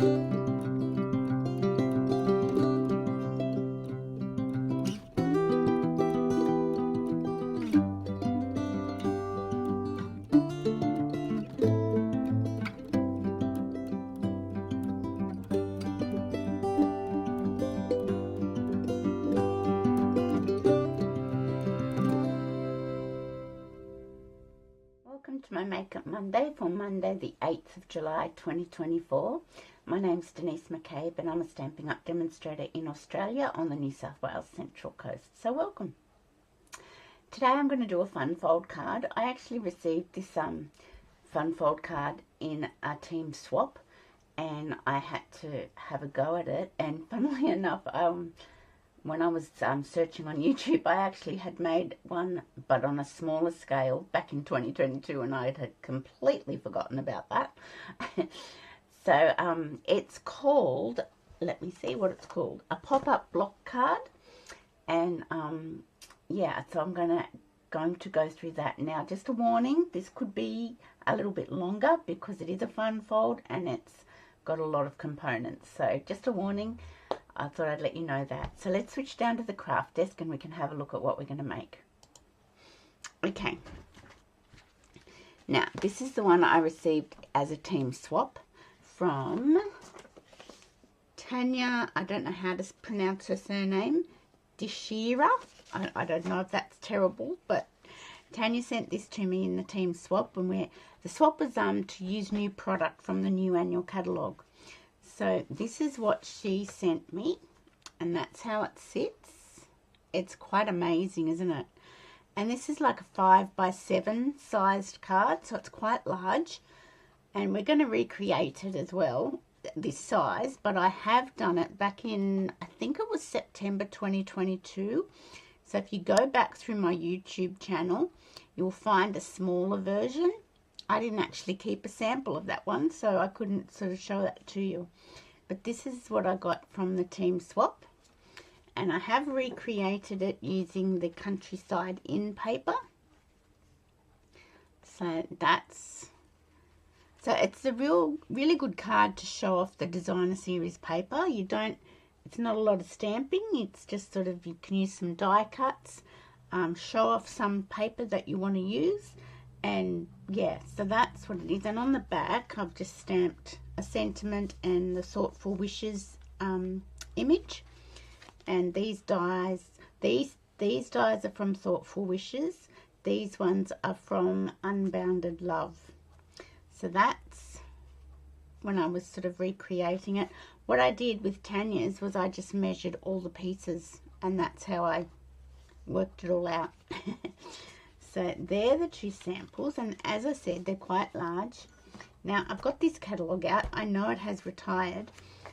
Welcome to my Makeup Monday for Monday the 8th of July 2024. My name's Denise McCabe and I'm a Stampin' Up! Demonstrator in Australia on the New South Wales Central Coast. So welcome. Today I'm going to do a fun fold card. I actually received this fun fold card in a team swap and I had to have a go at it, and funnily enough, when I was searching on YouTube, I actually had made one, but on a smaller scale, back in 2022, and I had completely forgotten about that. So it's called, let me see what it's called, a pop-up block card. And yeah, so I'm going to go through that now. Just a warning, this could be a little bit longer because it is a fun fold and it's got a lot of components. So just a warning. I thought I'd let you know that. So let's switch down to the craft desk and we can have a look at what we're going to make. Okay. Now, this is the one I received as a team swap from Tanya. I don't know how to pronounce her surname. Deshira. I don't know if that's terrible, but Tanya sent this to me in the team swap. And the swap was to use new product from the new annual catalogue. So this is what she sent me, and that's how it sits. It's quite amazing, isn't it? And this is like a 5x7 sized card, so it's quite large. And we're going to recreate it as well, this size, but I have done it back in, I think it was September 2022. So if you go back through my YouTube channel, you'll find a smaller version. I didn't actually keep a sample of that one, so I couldn't sort of show that to you. But this is what I got from the team swap. And I have recreated it using the Countryside In paper. So it's a really good card to show off the designer series paper. It's not a lot of stamping. It's just sort of, you can use some die cuts, show off some paper that you want to use. And yeah, so that's what it is. And on the back, I've just stamped a sentiment and the Thoughtful Wishes image. And these dies, these dies are from Thoughtful Wishes. These ones are from Unbounded Love. So that's when I was sort of recreating it. What I did with Tanya's was I just measured all the pieces, and that's how I worked it all out. So they're the two samples, and as I said, they're quite large. Now I've got this catalogue out. I know it has retired,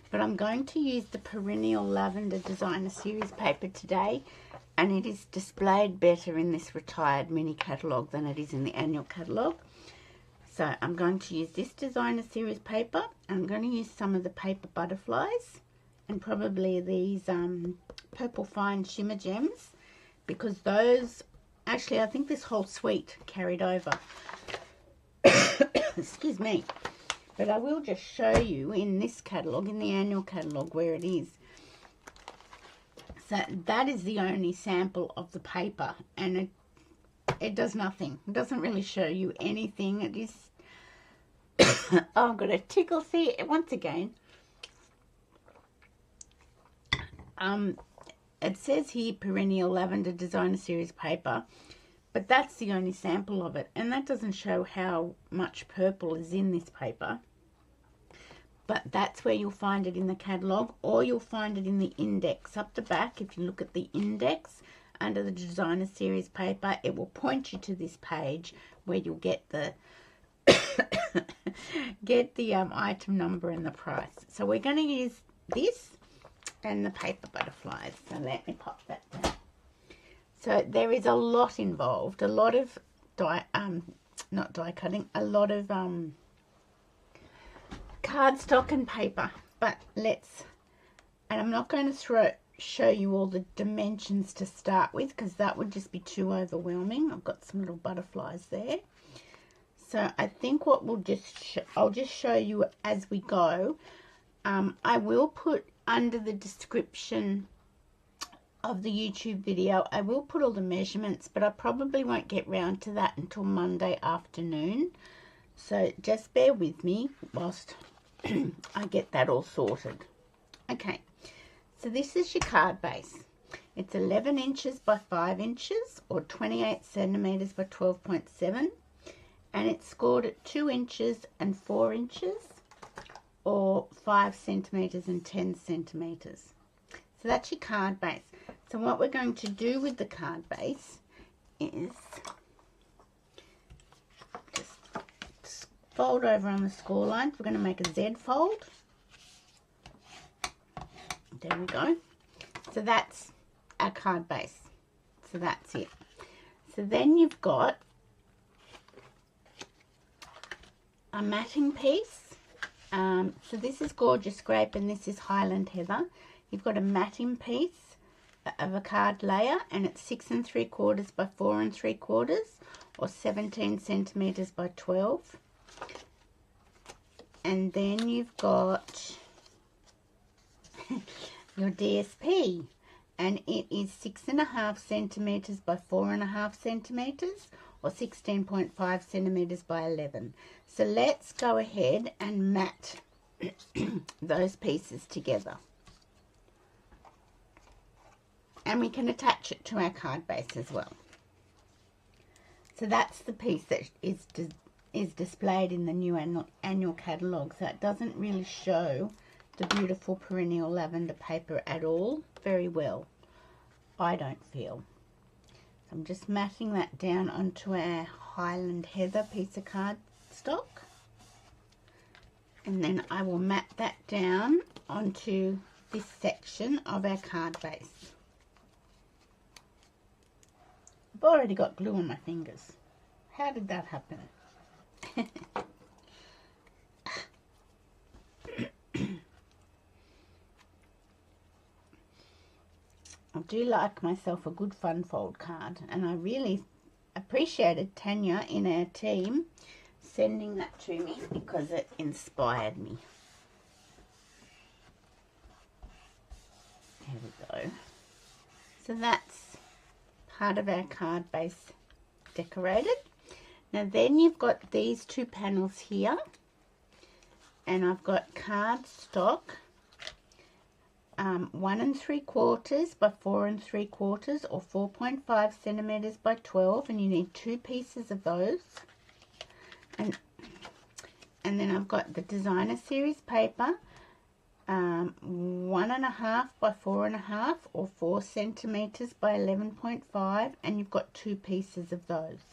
but I'm going to use the Perennial Lavender Designer Series paper today, and it is displayed better in this retired mini catalogue than it is in the annual catalogue. So I'm going to use this Designer Series paper. I'm going to use some of the paper Butterflies and probably these Purple Fine Shimmer Gems, because those, actually I think this whole suite carried over. Excuse me. But I will just show you in this catalogue, in the annual catalogue, where it is. So that is the only sample of the paper, and it does nothing. It doesn't really show you anything. It is oh, I've got a tickle. See, once again, it says here Perennial Lavender Designer Series paper, but that's the only sample of it, and that doesn't show how much purple is in this paper. But that's where you'll find it in the catalogue, or you'll find it in the index up the back. If you look at the index under the Designer Series paper, it will point you to this page where you'll get the item number and the price. So we're going to use this and the paper Butterflies. So let me pop that down. So there is a lot involved, a lot of not die cutting, a lot of cardstock and paper. But and I'm not going to show you all the dimensions to start with, because that would just be too overwhelming. I've got some little butterflies there. So I think what I'll just show you as we go. I will put under the description of the YouTube video, I will put all the measurements, but I probably won't get round to that until Monday afternoon. So just bear with me whilst I get that all sorted. Okay, so this is your card base. It's 11 inches by 5 inches or 28 centimeters by 12.7, and it's scored at 2 inches and 4 inches or 5 centimeters and 10 centimeters. So that's your card base. So what we're going to do with the card base is just fold over on the score lines. We're going to make a Z fold. There we go. So that's our card base. So that's it. So then you've got a matting piece. So this is Gorgeous Grape and this is Highland Heather. You've got a matting piece of a card layer, and it's 6 3/4 by 4 3/4 or 17 centimeters by 12. And then you've got your DSP, and it is 6.5 centimeters by 4.5 centimeters or 16.5 centimeters by 11. So let's go ahead and mat those pieces together. And we can attach it to our card base as well. So that's the piece that is displayed in the new annual catalogue. So it doesn't really show the beautiful Perennial Lavender paper at all very well, I don't feel. So I'm just matting that down onto our Highland Heather piece of cardstock. And then I will mat that down onto this section of our card base. I've already got glue on my fingers. How did that happen? I do like myself a good fun fold card, and I really appreciated Tanya in our team sending that to me because it inspired me. Here we go. So that's part of our card base decorated. Now then you've got these two panels here, and I've got cardstock 1 3/4 by 4 3/4 or 4.5 centimeters by 12, and you need 2 pieces of those. And then I've got the designer series paper 1.5 by 4.5 or 4 centimeters by 11.5, and you've got 2 pieces of those.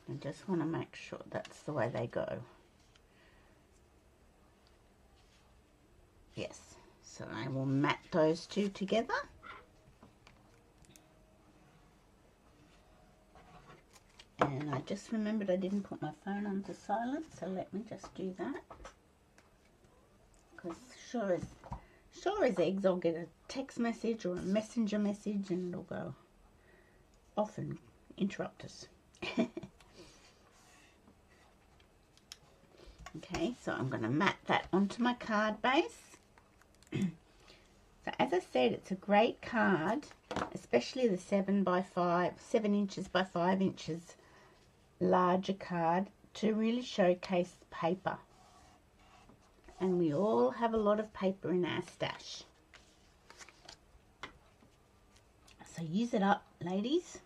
I just want to make sure that's the way they go. Yes, so I will mat those two together. And I just remembered I didn't put my phone on to silent, so let me just do that. Because sure as eggs, I'll get a text message or a messenger message and it'll go off and interrupt us. Okay, so I'm going to mat that onto my card base. So as I said, it's a great card, especially the 7 inches by 5 inches larger card, to really showcase paper. And we all have a lot of paper in our stash. So use it up, ladies,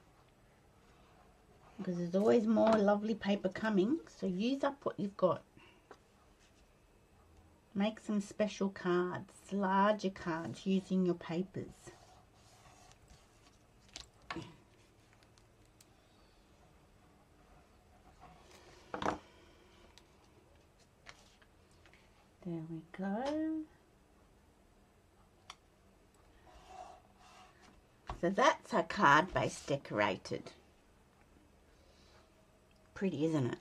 because there's always more lovely paper coming. So use up what you've got. Make some special cards, larger cards, using your papers. There we go. So that's our card base decorated. Pretty, isn't it?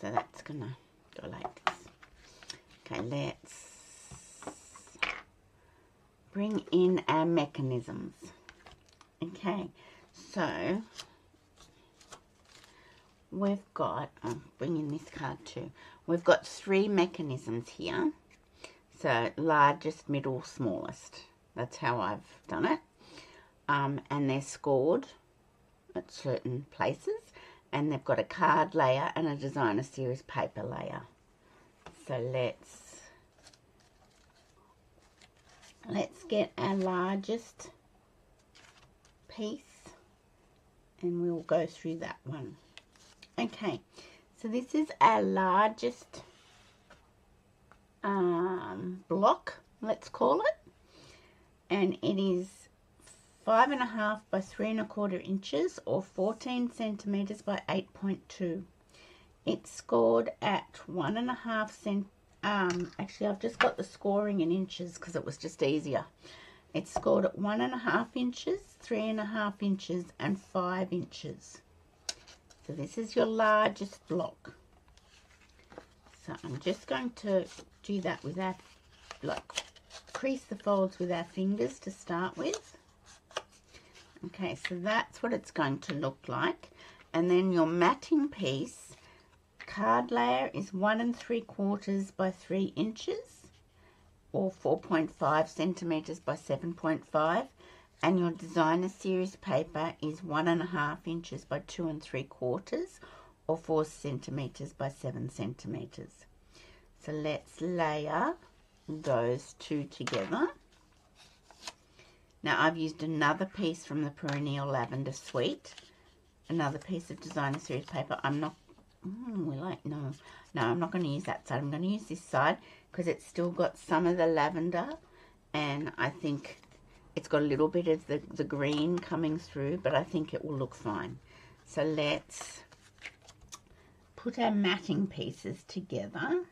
So that's gonna go like this. Okay, let's bring in our mechanisms. Okay, so we've got, I'm bringing this card too, we've got 3 mechanisms here. So largest, middle, smallest. That's how I've done it. And they're scored at certain places. And they've got a card layer and a designer series paper layer. So let's get our largest piece and we'll go through that one. Okay, so this is our largest block, let's call it, and it is 5.5 by 3.25 inches or 14 centimeters by 8.2. It's scored at 1.5 actually I've just got the scoring in inches because it was just easier. It's scored at 1.5 inches, 3.5 inches and 5 inches. So this is your largest block. So I'm just going to do that with our, crease the folds with our fingers to start with. Okay, so that's what it's going to look like. And then your matting piece, card layer is 1 3/4 by 3 inches or 4.5 centimeters by 7.5. And your designer series paper is 1.5 inches by 2 3/4 or 4 centimeters by 7 centimeters. So let's layer those two together. Now I've used another piece from the Perennial Lavender suite, another piece of designer series paper. I'm not, no, I'm not going to use that side. I'm going to use this side because it's still got some of the lavender, and I think it's got a little bit of the green coming through, but I think it will look fine. So let's put our matting pieces together.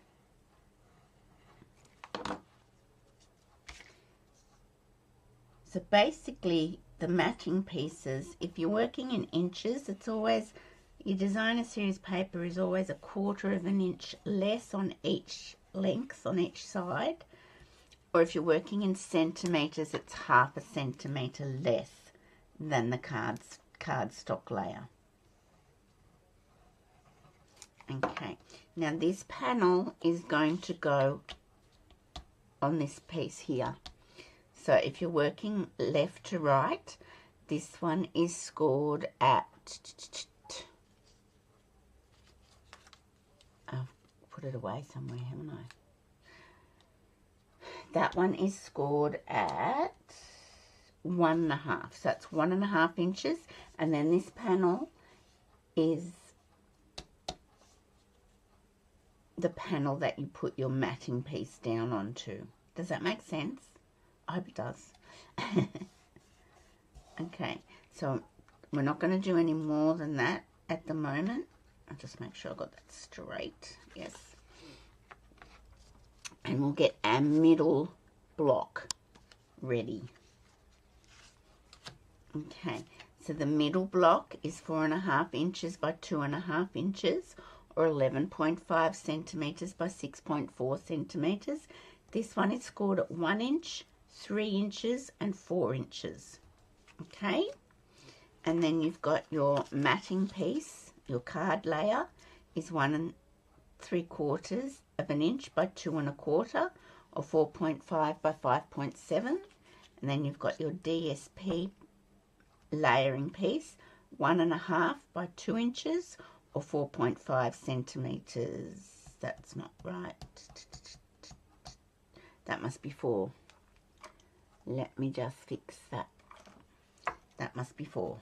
So basically the matting pieces, if you're working in inches, it's always, your designer series paper is always 1/4 inch less on each length on each side. Or if you're working in centimeters, it's 1/2 centimeter less than the cardstock layer. Okay, now this panel is going to go on this piece here. So if you're working left to right, this one is scored at, I've put it away somewhere, haven't I? That one is scored at 1.5, so that's 1.5 inches. And then this panel is the panel that you put your matting piece down onto. Does that make sense? I hope it does. Okay, so we're not going to do any more than that at the moment. I'll just make sure I got that straight. Yes. And we'll get our middle block ready. Okay, so the middle block is 4.5 inches by 2.5 inches or 11.5 centimeters by 6.4 centimeters. This one is scored at 1 inch, 3 inches and 4 inches. Okay, and then you've got your matting piece. Your card layer is 1 3/4 inch by 2 1/4 or 4.5 by 5.7. And then you've got your DSP layering piece, 1.5 by 2 inches or 4.5 centimeters. That's not right. That must be 4. Let me just fix that. That must be 4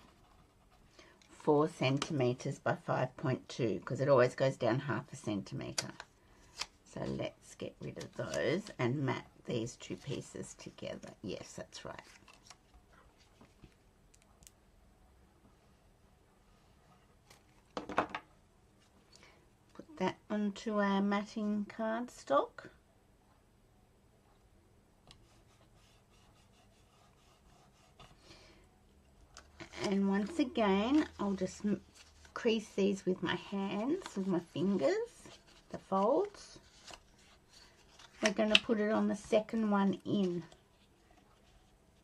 centimeters by 5.2 because it always goes down 1/2 centimeter. So let's get rid of those and mat these two pieces together. Yes, that's right. Put that onto our matting cardstock. And once again, I'll just crease these with my hands, with my fingers, the folds. We're going to put it on the second one in.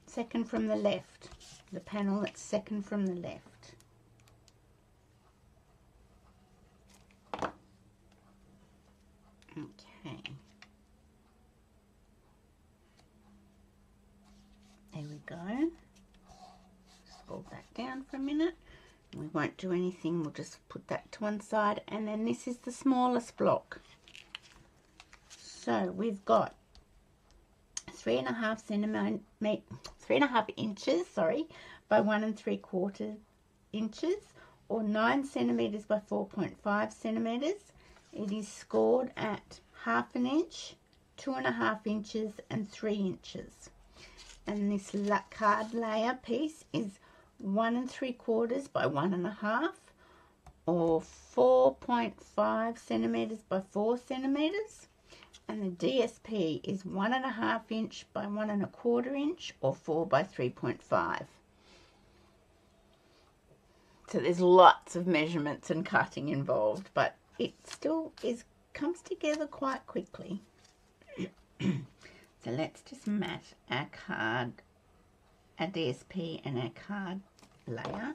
Second from the left. The panel that's second from the left. Okay. There we go. Just hold that down for a minute. We won't do anything, we'll just put that to one side. And then this is the smallest block. So we've got 3.5 inches, sorry, by 1 3/4 inches, or 9 centimeters by 4.5 centimeters. It is scored at 1/2 inch, 2.5 inches, and 3 inches. And this card layer piece is 1 3/4 by 1.5, or 4.5 centimeters by 4 centimeters. And the DSP is 1.5 inch by 1 1/4 inch, or 4 by 3.5. So there's lots of measurements and cutting involved, but it still comes together quite quickly. So let's just mat our card, our DSP and our card layer.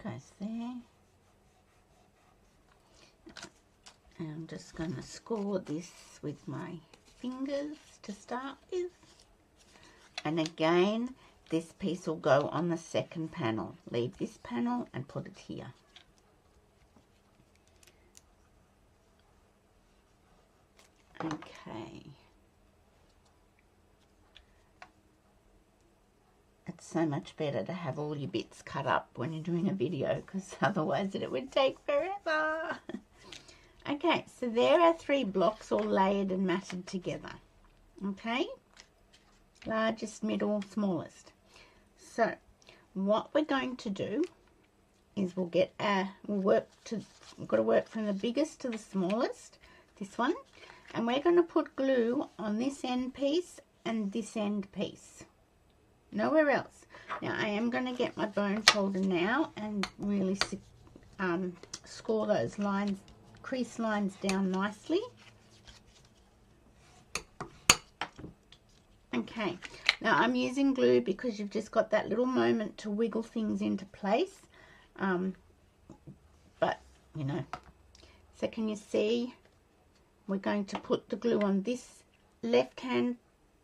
Goes there. And I'm just going to score this with my fingers to start with. And again, this piece will go on the second panel. Leave this panel and put it here. Okay. It's so much better to have all your bits cut up when you're doing a video, because otherwise it would take forever. Okay, so there are 3 blocks all layered and matted together. Okay, largest, middle, smallest. So what we're going to do is we've got to work from the biggest to the smallest, this one, and we're going to put glue on this end piece and this end piece. Nowhere else. Now I am going to get my bone folder now and really score those lines, crease lines down nicely. Okay, now I'm using glue because you've just got that little moment to wiggle things into place. But, you know, so can you see? We're going to put the glue on this left-hand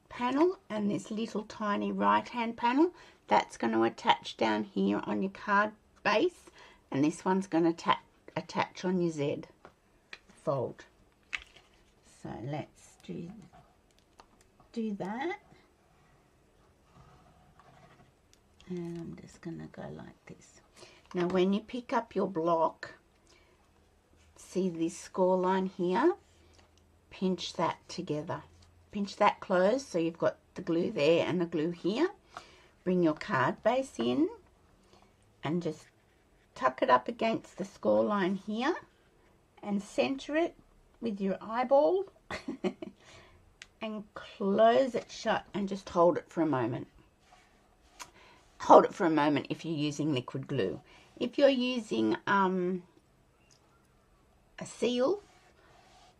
panel and this little tiny right-hand panel. That's going to attach down here on your card base, and this one's going to attach on your Z fold. So let's do that. And I'm just going to go like this. Now when you pick up your block, see this score line here? Pinch that together. Pinch that close so you've got the glue there and the glue here. Bring your card base in and just tuck it up against the score line here and center it with your eyeball and close it shut and just hold it for a moment. Hold it for a moment if you're using liquid glue. If you're using a seal,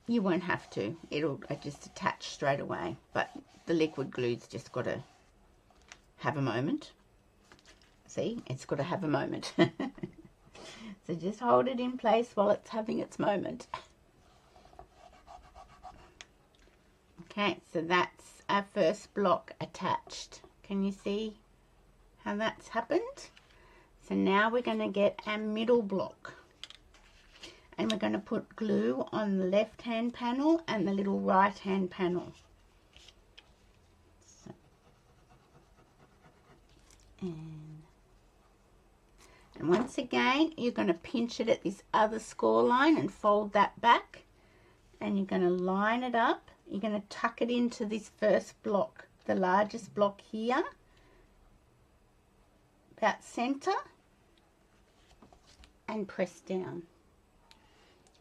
you won't have to. It'll just attach straight away. But the liquid glue's just got to have a moment. See, it's got to have a moment. So just hold it in place while it's having its moment. Okay, so that's our first block attached. Can you see how that's happened? So now we're going to get our middle block. And we're going to put glue on the left hand panel and the little right hand panel. So, and once again you're going to pinch it at this other score line and fold that back, and you're going to line it up. You're going to tuck it into this first block, the largest block here, about center, and press down.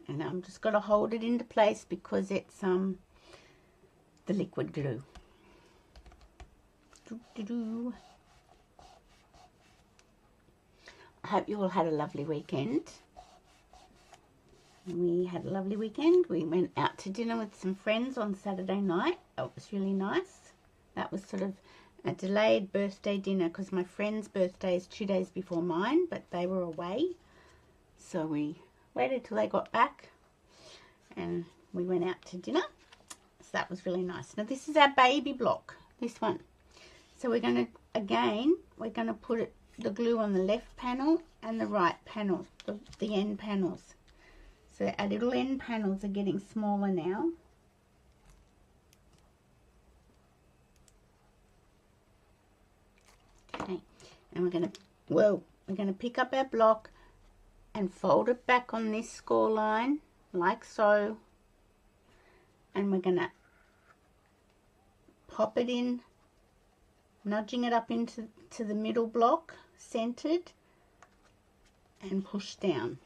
And I'm just going to hold it into place because it's the liquid glue. I hope you all had a lovely weekend. We had a lovely weekend. We went out to dinner with some friends on Saturday night. It was really nice. That was sort of a delayed birthday dinner because my friend's birthday is 2 days before mine, but they were away. So we waited till they got back and we went out to dinner. So that was really nice. Now this is our baby block, this one. So we're going to, again, we're going to put the glue on the left panel and the right panel, the end panels. So our little end panels are getting smaller now. Okay, and we're going to pick up our block and fold it back on this score line, like so. And we're going to pop it in, nudging it up into the middle block, centered, and push down.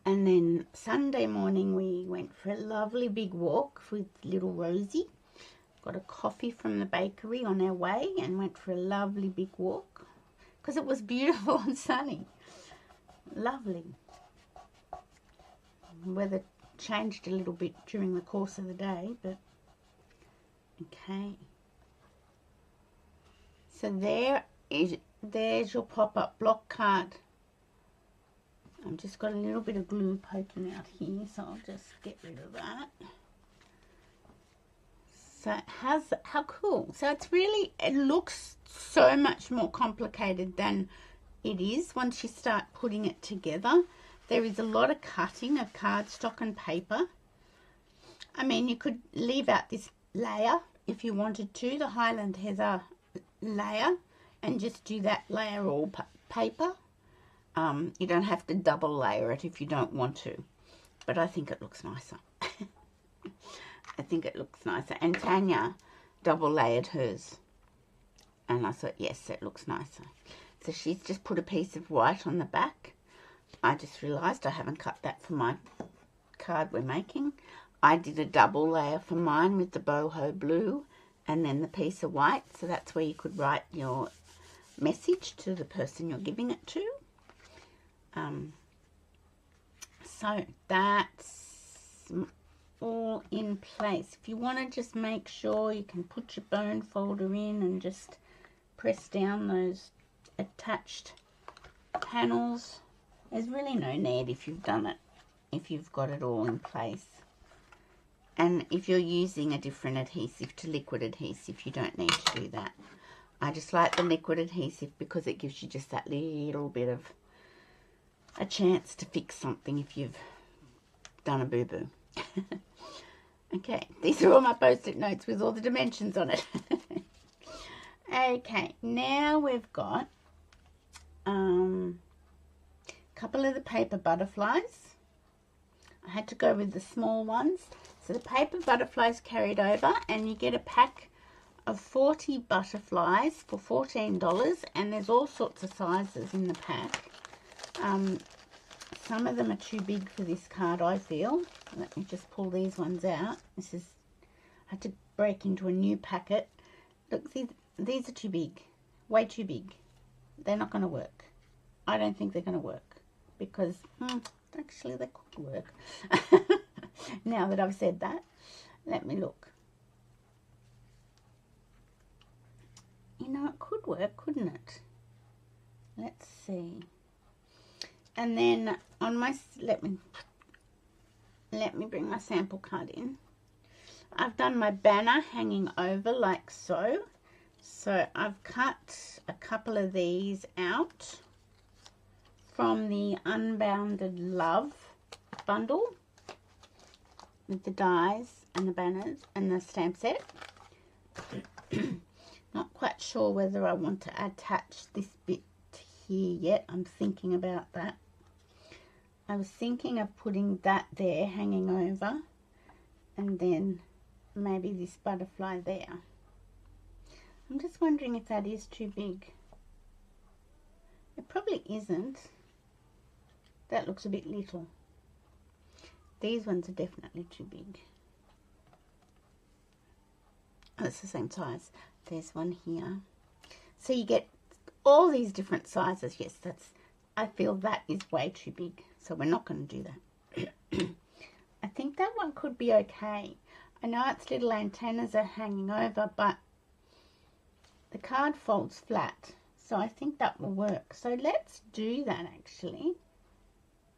And then Sunday morning we went for a lovely big walk with little Rosie. Got a coffee from the bakery on our way and went for a lovely big walk because it was beautiful and sunny. Lovely. The weather changed a little bit during the course of the day, but okay. So there's your pop-up block card. I've just got a little bit of glue poking out here, so I'll just get rid of that. So how cool. So it's really, it looks so much more complicated than it is once you start putting it together. There is a lot of cutting of cardstock and paper. I mean, you could leave out this layer if you wanted to, the Highland Heather layer, and just do that layer all paper. You don't have to double layer it if you don't want to, but I think it looks nicer. I think it looks nicer. And Tanya double layered hers, and I thought, yes, it looks nicer. So she's just put a piece of white on the back. I just realised I haven't cut that for my card we're making. I did a double layer for mine with the boho blue and then the piece of white, so that's where you could write your message to the person you're giving it to. So that's all in place. If you want to just make sure, you can put your bone folder in and just press down those attached panels. There's really no need if you've done it, if you've got it all in place. And if you're using a different adhesive to liquid adhesive, you don't need to do that. I just like the liquid adhesive because it gives you just that little bit of a chance to fix something if you've done a boo-boo. Okay, these are all my post-it notes with all the dimensions on it. Okay, now we've got a couple of the paper butterflies. I had to go with the small ones. So the paper butterflies carried over, and you get a pack of 40 butterflies for $14, and there's all sorts of sizes in the pack. Some of them are too big for this card, I feel. Let me just pull these ones out. I had to break into a new packet. Look, these are too big, way too big. They're not going to work. I don't think they're going to work because actually they could work. Now that I've said that, let me look. You know, it could work, couldn't it? Let's see. And then on my, let me bring my sample card in. I've done my banner hanging over like so. So I've cut a couple of these out from the Unbounded Love bundle with the dies and the banners and the stamp set. Not quite sure whether I want to attach this bit here yet. I'm thinking about that. I was thinking of putting that there hanging over and then maybe this butterfly there. I'm just wondering if that is too big. It probably isn't. That looks a bit little. These ones are definitely too big. Oh, it's the same size. There's one here. So you get all these different sizes. Yes, I feel that is way too big. So we're not going to do that. I think that one could be okay. I know its little antennas are hanging over, but the card folds flat. So I think that will work. So let's do that actually.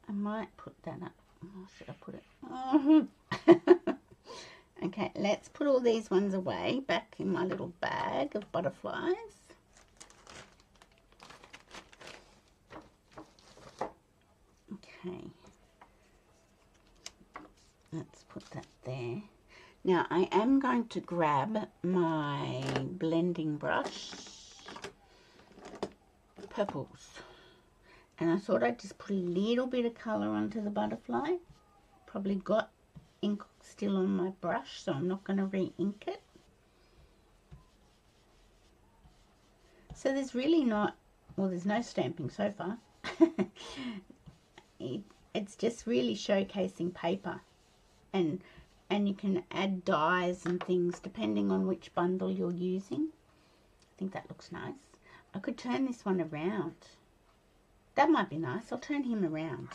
I might put that up. Oh, should I put it? Oh. Okay, let's put all these ones away back in my little bag of butterflies. Okay. Let's put that there. Now I am going to grab my blending brush, purples, and I thought I'd just put a little bit of colour onto the butterfly. Probably got ink still on my brush, so I'm not going to re-ink it. So there's really not, well, there's no stamping so far. It's just really showcasing paper, and you can add dyes and things depending on which bundle you're using. I think that looks nice. I could turn this one around. That might be nice. I'll turn him around.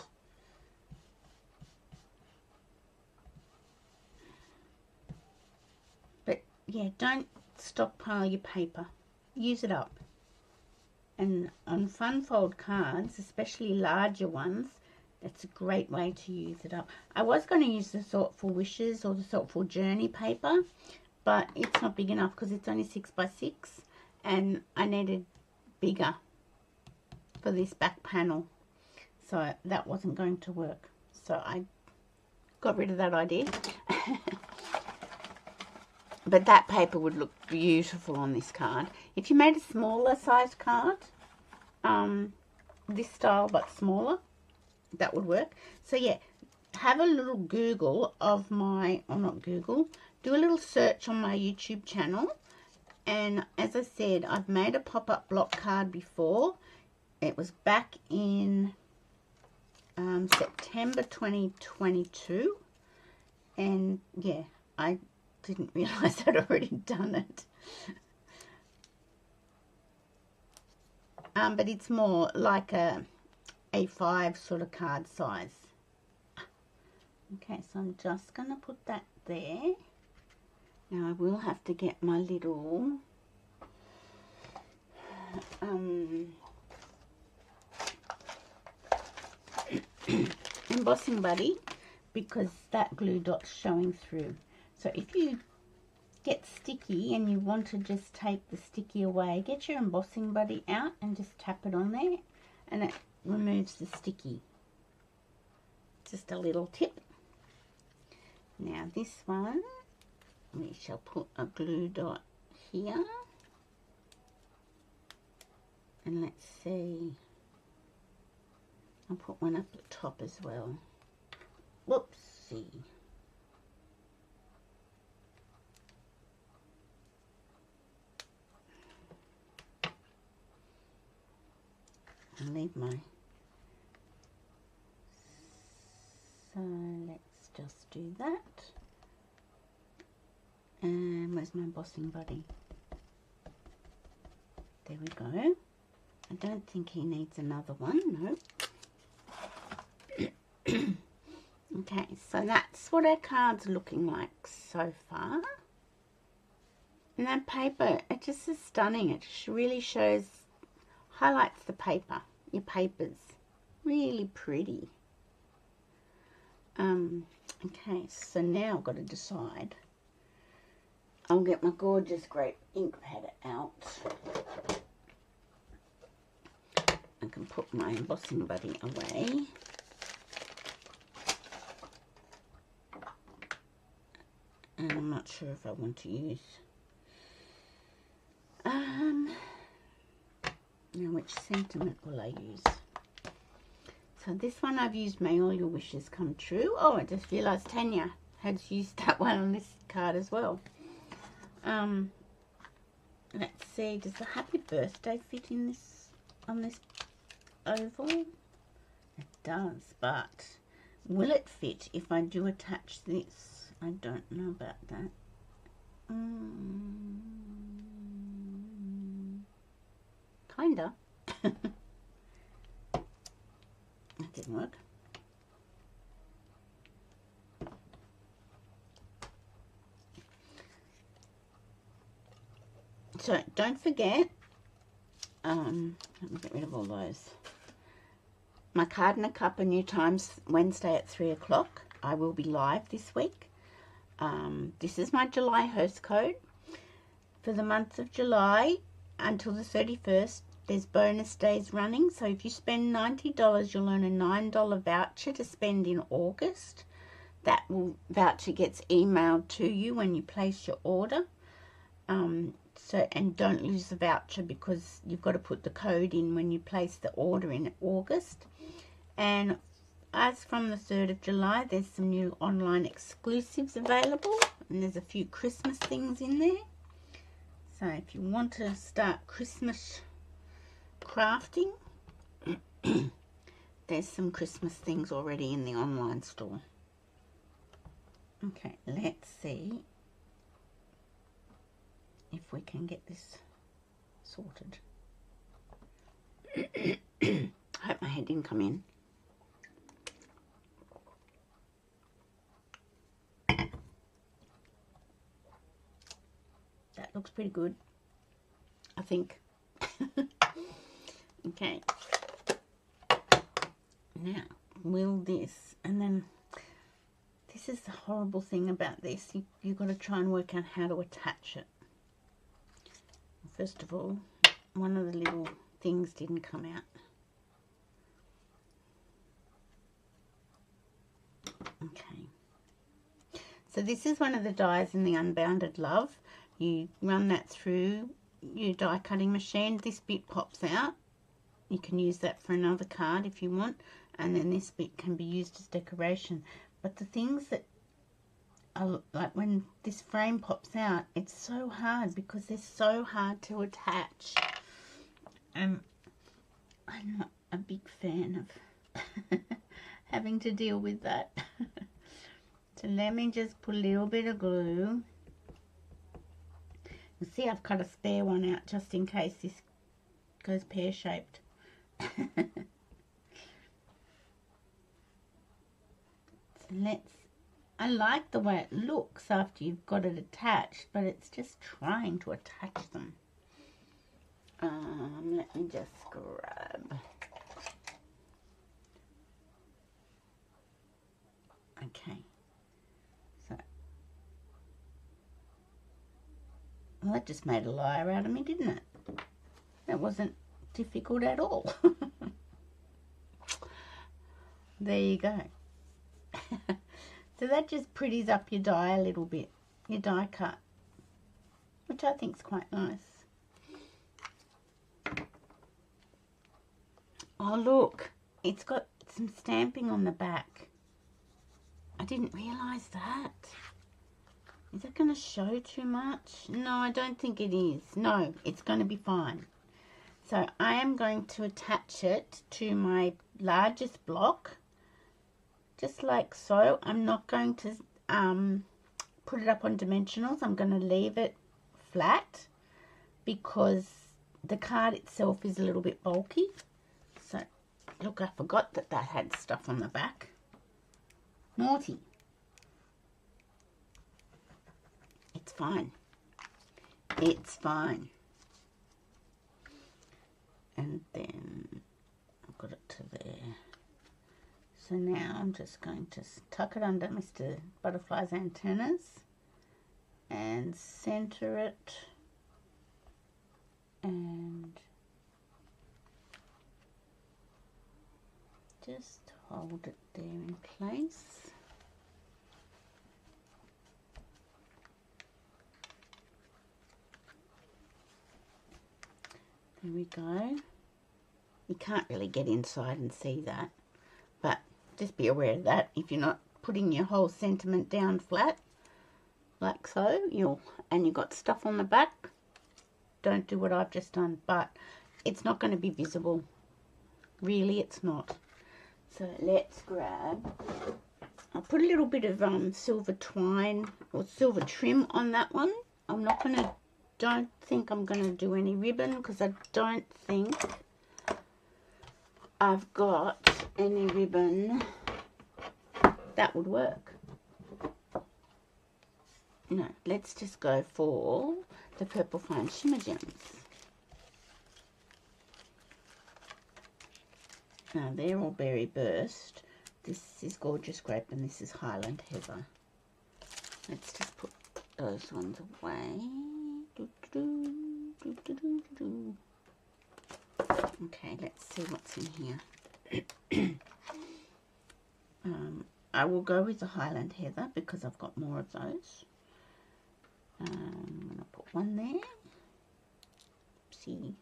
But yeah, don't stockpile your paper. Use it up. And on fun fold cards, especially larger ones, that's a great way to use it up. I was going to use the Thoughtful Wishes or the Thoughtful Journey paper, but it's not big enough because it's only 6 by 6, and I needed bigger for this back panel, so that wasn't going to work. So I got rid of that idea. But that paper would look beautiful on this card. If you made a smaller size card, this style but smaller, that would work. So yeah, have a little Google of my, or not Google, do a little search on my YouTube channel. And as I said, I've made a pop-up block card before. It was back in September 2022. And yeah, I didn't realise I'd already done it. But it's more like a A5 sort of card size. Okay, so I'm just going to put that there. Now I will have to get my little embossing buddy, because that glue dot's showing through. So if you get sticky and you want to just take the sticky away, get your embossing buddy out and just tap it on there, and it removes the sticky. Just a little tip. Now this one, we shall put a glue dot here, and let's see, I'll put one up the top as well. Whoopsie. And leave my, so let's just do that. And where's my embossing buddy? There we go. I don't think he needs another one, no. Okay, so that's what our card's looking like so far. And that paper, it just is stunning. It really shows, highlights the paper. Your paper's really pretty. Okay, so now I've got to decide. I'll get my gorgeous grape ink pad out. I can put my embossing buddy away. And I'm not sure if I want to use now which sentiment will I use? So this one I've used, May All Your Wishes Come True. Oh, I just realised Tanya has used that one on this card as well. Let's see, does the Happy Birthday fit in this, on this oval? It does, but will it fit if I do attach this? I don't know about that. Kinda. That didn't work. So don't forget, Let me get rid of all those. My Card in a Cup, a new times Wednesday at 3 o'clock. I will be live this week. This is my July host code. For the month of July until the 31st, there's bonus days running. So if you spend $90, you'll earn a $9 voucher to spend in August. That voucher gets emailed to you when you place your order. And don't lose the voucher because you've got to put the code in when you place the order in August. And as from the 3rd of July, there's some new online exclusives available, and there's a few Christmas things in there. So if you want to start Christmas crafting, there's some Christmas things already in the online store. Okay, let's see if we can get this sorted. I hope my head didn't come in. That looks pretty good, I think. Okay. Now, will this, and then this is the horrible thing about this. You've got to try and work out how to attach it. First of all, one of the little things didn't come out. Okay. So this is one of the dies in the Unbounded Love. You run that through your die cutting machine. This bit pops out. You can use that for another card if you want. And then this bit can be used as decoration. But the things that are, like when this frame pops out, it's so hard because they're so hard to attach. I'm not a big fan of having to deal with that. So let me just put a little bit of glue. You see, I've cut a spare one out just in case this goes pear-shaped. So I like the way it looks after you've got it attached, but it's just trying to attach them. Let me just grab. Okay. So, well, that just made a liar out of me, didn't it? That wasn't difficult at all. There you go. So that just pretties up your die a little bit, your die cut, which I think is quite nice. Oh look, it's got some stamping on the back. I didn't realise that. Is that going to show too much? No, I don't think it is. No, it's going to be fine. So I am going to attach it to my largest block, just like so. I'm not going to put it up on dimensionals. I'm going to leave it flat because the card itself is a little bit bulky. So, look, I forgot that that had stuff on the back. Naughty. It's fine. It's fine. And then I've got it to there. So now I'm just going to tuck it under Mr. Butterfly's antennas and center it and just hold it there in place. There we go. You can't really get inside and see that, but just be aware of that. If you're not putting your whole sentiment down flat, like so, and you've got stuff on the back, don't do what I've just done, but it's not going to be visible. Really, it's not. So let's grab, I'll put a little bit of silver twine or silver trim on that one. I'm not going to, don't think I'm going to do any ribbon because I don't think I've got any ribbon that would work. No, let's just go for the Purple Fine Shimmer Gems. Now they're all berry burst. This is Gorgeous Grape and this is Highland Heather. Let's just put those ones away. Okay, let's see what's in here. I will go with the Highland Heather because I've got more of those. I'm going to put one there. See.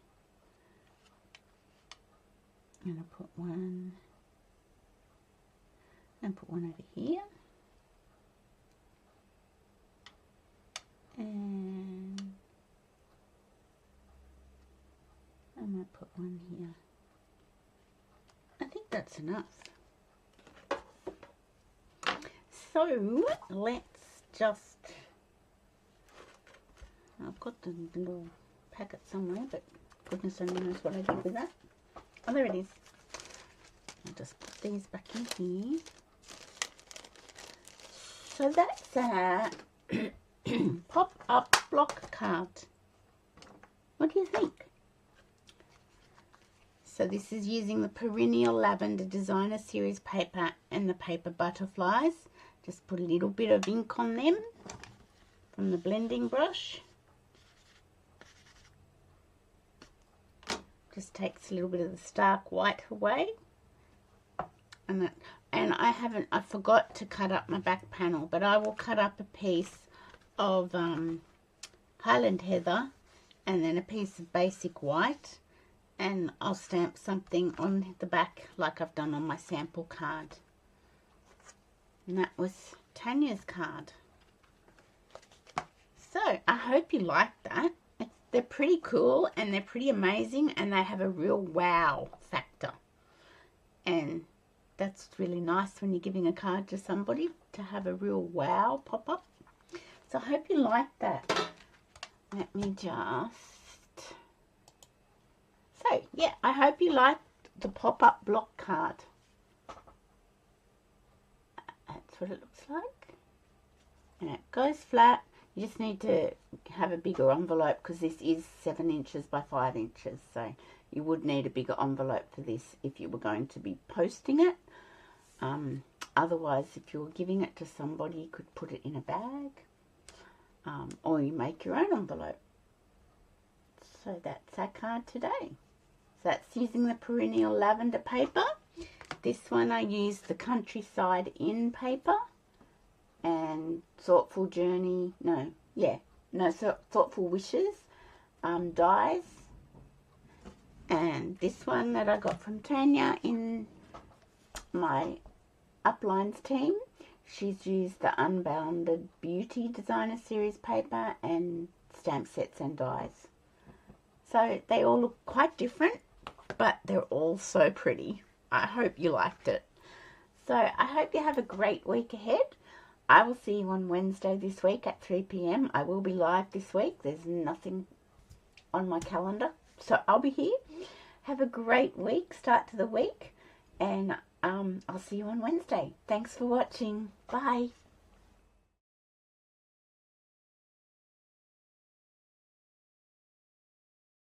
I'm going to put one. And put one over here. And I'm going to put one here. I think that's enough. So let's just, I've got the little packet somewhere, but goodness only knows what I did with that. Oh, there it is. I'll just put these back in here. So that's a pop-up block card. What do you think? So this is using the Perennial Lavender Designer Series paper and the paper Butterflies. Just put a little bit of ink on them from the blending brush. Just takes a little bit of the stark white away. And I forgot to cut up my back panel, but I will cut up a piece of Highland Heather and then a piece of basic white, and I'll stamp something on the back like I've done on my sample card. And that was Tanya's card. So I hope you liked that. They're pretty cool and they're pretty amazing, and they have a real wow factor. And that's really nice when you're giving a card to somebody, to have a real wow pop up. So I hope you liked that. Let me just... So yeah, I hope you liked the pop-up block card. That's what it looks like. And it goes flat. You just need to have a bigger envelope because this is 7 inches by 5 inches. So you would need a bigger envelope for this if you were going to be posting it. Otherwise, if you were giving it to somebody, you could put it in a bag. Or you make your own envelope. So that's our card today. So that's using the Perennial Lavender paper. This one I used the Countryside In paper. And Thoughtful Journey, Thoughtful Wishes dies. And this one that I got from Tanya in my Uplines team, she's used the Unbounded Beauty Designer Series paper and stamp sets and dies. So they all look quite different, but they're all so pretty. I hope you liked it. So I hope you have a great week ahead. I will see you on Wednesday this week at 3 p.m. I will be live this week. There's nothing on my calendar, so I'll be here. Have a great week, start to the week, and I'll see you on Wednesday. Thanks for watching. Bye.